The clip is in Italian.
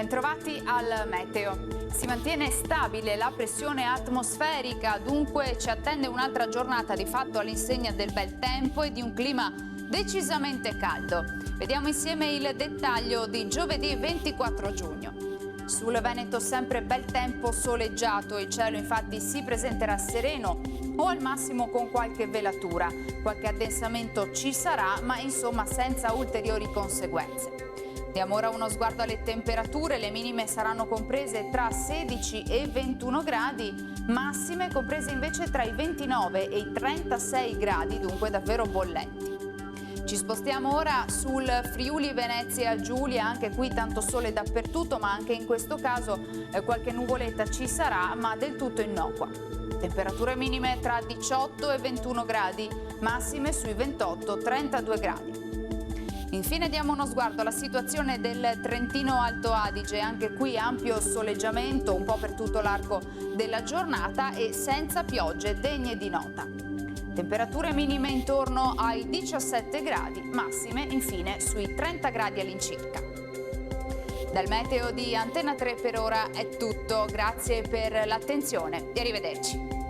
Bentrovati al meteo. Si mantiene stabile la pressione atmosferica, dunque ci attende un'altra giornata di fatto all'insegna del bel tempo e di un clima decisamente caldo. Vediamo insieme il dettaglio di giovedì 24 giugno. Sul Veneto sempre bel tempo soleggiato, il cielo infatti si presenterà sereno o al massimo con qualche velatura. Qualche addensamento ci sarà, ma insomma senza ulteriori conseguenze. Diamo ora uno sguardo alle temperature, le minime saranno comprese tra 16 e 21 gradi, massime comprese invece tra i 29 e i 36 gradi, dunque davvero bollenti. Ci spostiamo ora sul Friuli Venezia Giulia, anche qui tanto sole dappertutto, ma anche in questo caso qualche nuvoletta ci sarà, ma del tutto innocua. Temperature minime tra 18 e 21 gradi, massime sui 28-32 gradi. Infine diamo uno sguardo alla situazione del Trentino Alto Adige, anche qui ampio soleggiamento un po' per tutto l'arco della giornata e senza piogge degne di nota. Temperature minime intorno ai 17 gradi, massime infine sui 30 gradi all'incirca. Dal meteo di Antena 3 per ora è tutto, grazie per l'attenzione e arrivederci.